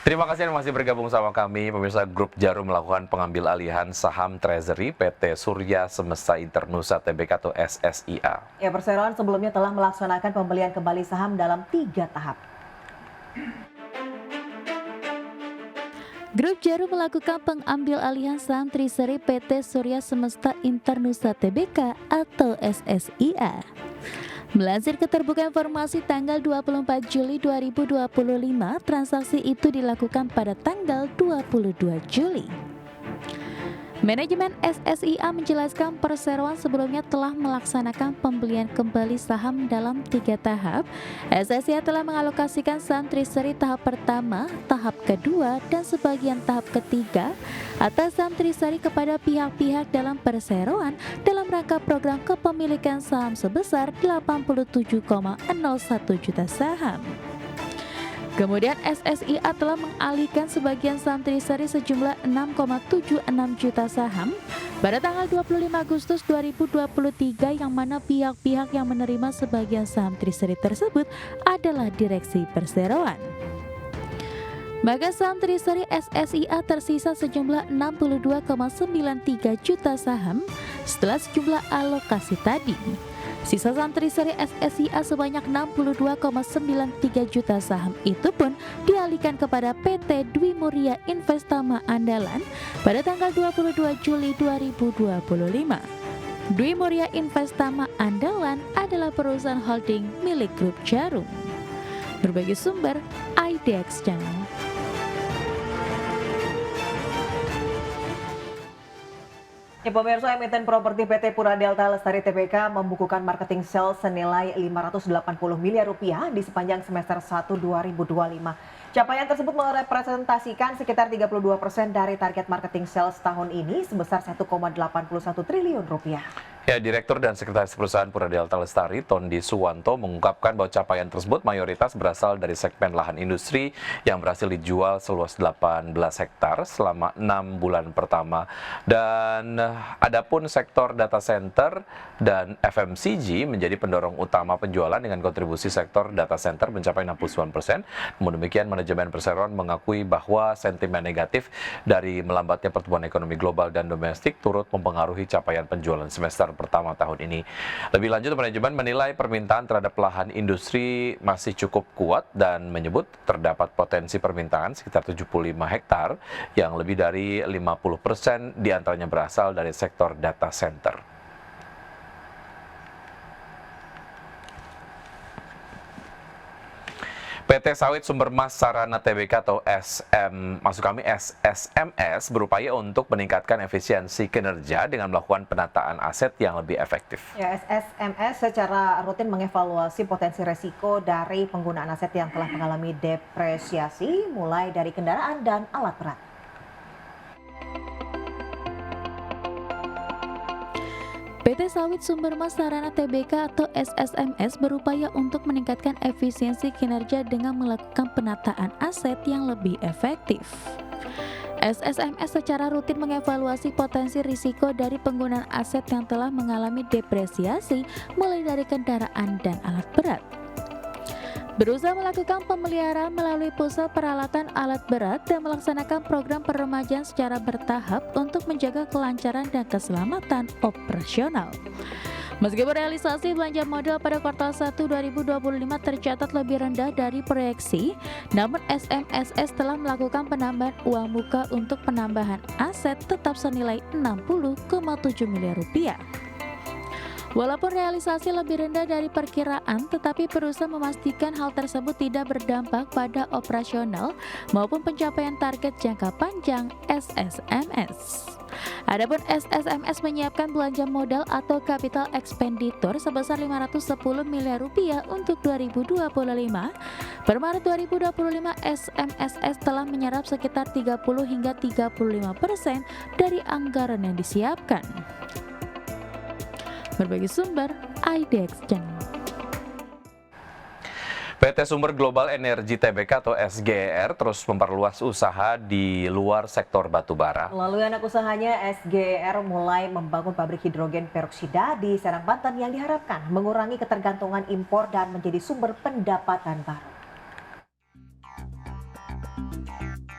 Terima kasih yang masih bergabung sama kami. Pemirsa, Grup Jarum melakukan pengambil alihan saham Treasury PT Surya Semesta Internusa Tbk atau SSIA. Ya, perseroan sebelumnya telah melaksanakan pembelian kembali saham dalam 3 tahap. Grup Jarum melakukan pengambil alihan saham Treasury PT Surya Semesta Internusa Tbk atau SSIA. Melansir keterbukaan informasi tanggal 24 Juli 2025, transaksi itu dilakukan pada tanggal 22 Juli. Manajemen SSIA menjelaskan perseroan sebelumnya telah melaksanakan pembelian kembali saham dalam 3 tahap. SSIA telah mengalokasikan saham Treasury tahap pertama, tahap kedua, dan sebagian tahap ketiga atas saham Treasury kepada pihak-pihak dalam perseroan dalam rangka program kepemilikan saham sebesar 87,01 juta saham. Kemudian SSIA telah mengalihkan sebagian saham Treasury sejumlah 6,76 juta saham pada tanggal 25 Agustus 2023 yang mana pihak-pihak yang menerima sebagian saham Treasury tersebut adalah direksi perseroan. Maka saham Treasury SSIA tersisa sejumlah 62,93 juta saham setelah sejumlah alokasi tadi. Sisa saham Treasury SSIA sebanyak 62,93 juta saham itu pun dialihkan kepada PT Dwi Muria Investama Andalan pada tanggal 22 Juli 2025. Dwi Muria Investama Andalan adalah perusahaan holding milik Grup Jarum. Berbagai sumber, IDX Channel. Ya, pemirsa, emiten properti PT Pura Delta Lestari Tbk membukukan marketing sales senilai 580 miliar rupiah di sepanjang semester 1 2025. Capaian tersebut merepresentasikan sekitar 32% dari target marketing sales tahun ini sebesar 1,81 triliun rupiah. Ya, Direktur dan Sekretaris Perusahaan Pura Delta Lestari, Tondi Suwanto, mengungkapkan bahwa capaian tersebut mayoritas berasal dari segmen lahan industri yang berhasil dijual seluas 18 hektar selama 6 bulan pertama. Dan adapun sektor data center dan FMCG menjadi pendorong utama penjualan dengan kontribusi sektor data center mencapai 69%. Namun demikian, manajemen perseroan mengakui bahwa sentimen negatif dari melambatnya pertumbuhan ekonomi global dan domestik turut mempengaruhi capaian penjualan semester pertama tahun ini. Lebih lanjut, manajemen menilai permintaan terhadap lahan industri masih cukup kuat dan menyebut terdapat potensi permintaan sekitar 75 hektar yang lebih dari 50% diantaranya berasal dari sektor data center. PT Sawit Sumber Mas Sarana Tbk atau SSMS berupaya untuk meningkatkan efisiensi kinerja dengan melakukan penataan aset yang lebih efektif. Ya, SSMS secara rutin mengevaluasi potensi resiko dari penggunaan aset yang telah mengalami depresiasi mulai dari kendaraan dan alat berat. PT Sawit Sumber Mas Sarana Tbk atau SSMS berupaya untuk meningkatkan efisiensi kinerja dengan melakukan penataan aset yang lebih efektif. SSMS secara rutin mengevaluasi potensi risiko dari penggunaan aset yang telah mengalami depresiasi mulai dari kendaraan dan alat berat. Berusaha melakukan pemeliharaan melalui pusat peralatan alat berat dan melaksanakan program peremajaan secara bertahap untuk menjaga kelancaran dan keselamatan operasional. Meskipun realisasi belanja modal pada kuartal 1 2025 tercatat lebih rendah dari proyeksi, namun SMSS telah melakukan penambahan uang muka untuk penambahan aset tetap senilai 60,7 miliar rupiah. Walaupun realisasi lebih rendah dari perkiraan, tetapi perusahaan memastikan hal tersebut tidak berdampak pada operasional maupun pencapaian target jangka panjang SSMS. Adapun SSMS menyiapkan belanja modal atau capital expenditure sebesar 510 miliar rupiah untuk 2025. Per Maret 2025, SMSS telah menyerap sekitar 30 hingga 35% dari anggaran yang disiapkan. Berbagai sumber, IDX Channel. PT Sumber Global Energi Tbk atau SGR terus memperluas usaha di luar sektor batubara. Melalui anak usahanya, SGR mulai membangun pabrik hidrogen peroksida di Serang, Banten yang diharapkan mengurangi ketergantungan impor dan menjadi sumber pendapatan baru.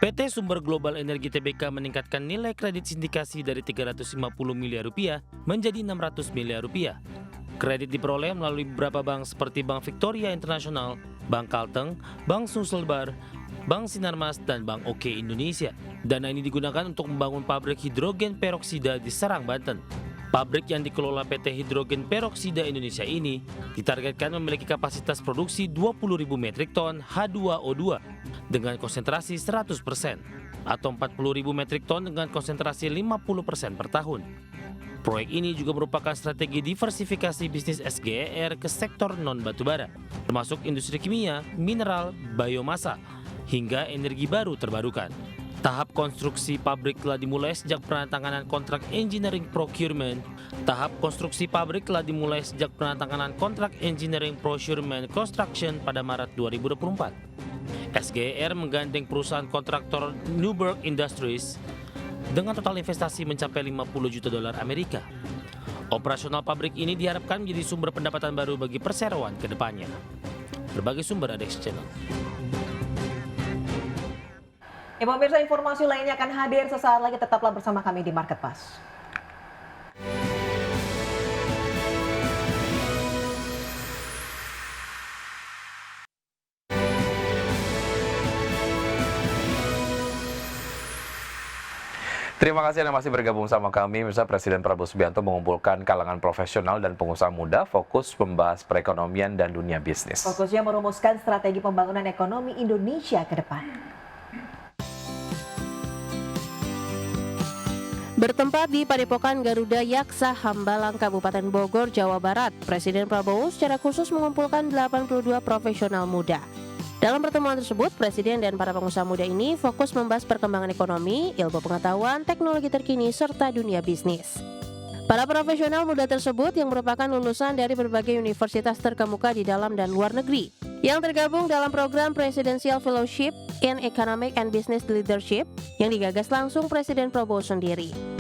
PT Sumber Global Energi Tbk meningkatkan nilai kredit sindikasi dari 350 miliar rupiah menjadi 600 miliar rupiah. Kredit diperoleh melalui beberapa bank seperti Bank Victoria International, Bank Kalteng, Bank Sulselbar, Bank Sinarmas, dan Bank OK Indonesia. Dana ini digunakan untuk membangun pabrik hidrogen peroksida di Serang, Banten. Pabrik yang dikelola PT Hidrogen Peroksida Indonesia ini ditargetkan memiliki kapasitas produksi 20.000 metrik ton H2O2 dengan konsentrasi 100% atau 40.000 metrik ton dengan konsentrasi 50% per tahun. Proyek ini juga merupakan strategi diversifikasi bisnis SGER ke sektor non-batubara, termasuk industri kimia, mineral, biomasa, hingga energi baru terbarukan. Tahap konstruksi pabrik telah dimulai sejak penandatanganan kontrak engineering procurement. Tahap konstruksi pabrik telah dimulai sejak penandatanganan kontrak engineering procurement construction pada Maret 2024. SGR menggandeng perusahaan kontraktor Newberg Industries dengan total investasi mencapai 50 juta dolar Amerika. Operasional pabrik ini diharapkan menjadi sumber pendapatan baru bagi perseroan ke depannya. Berbagai sumber ada di channel. Ya pemirsa, informasi lainnya akan hadir sesaat lagi, tetaplah bersama kami di Market Pass. Terima kasih Anda masih bergabung sama kami. Misalnya Presiden Prabowo Subianto mengumpulkan kalangan profesional dan pengusaha muda fokus membahas perekonomian dan dunia bisnis. Fokusnya merumuskan strategi pembangunan ekonomi Indonesia ke depan. Bertempat di Padepokan Garuda Yaksa Hambalang, Kabupaten Bogor, Jawa Barat, Presiden Prabowo secara khusus mengumpulkan 82 profesional muda. Dalam pertemuan tersebut, Presiden dan para pengusaha muda ini fokus membahas perkembangan ekonomi, ilmu pengetahuan, teknologi terkini, serta dunia bisnis. Para profesional muda tersebut yang merupakan lulusan dari berbagai universitas terkemuka di dalam dan luar negeri, yang tergabung dalam program Presidential Fellowship in Economic and Business Leadership yang digagas langsung Presiden Prabowo sendiri.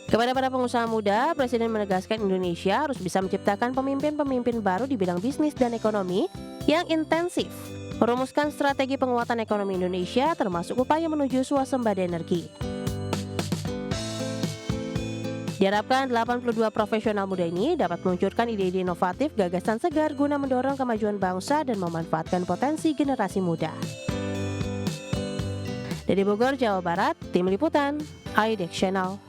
Kepada para pengusaha muda, Presiden menegaskan Indonesia harus bisa menciptakan pemimpin-pemimpin baru di bidang bisnis dan ekonomi yang intensif, merumuskan strategi penguatan ekonomi Indonesia termasuk upaya menuju swasembada energi. Diharapkan 82 profesional muda ini dapat meluncurkan ide-ide inovatif, gagasan segar guna mendorong kemajuan bangsa dan memanfaatkan potensi generasi muda. Dari Bogor, Jawa Barat, Tim Liputan, iDex Channel.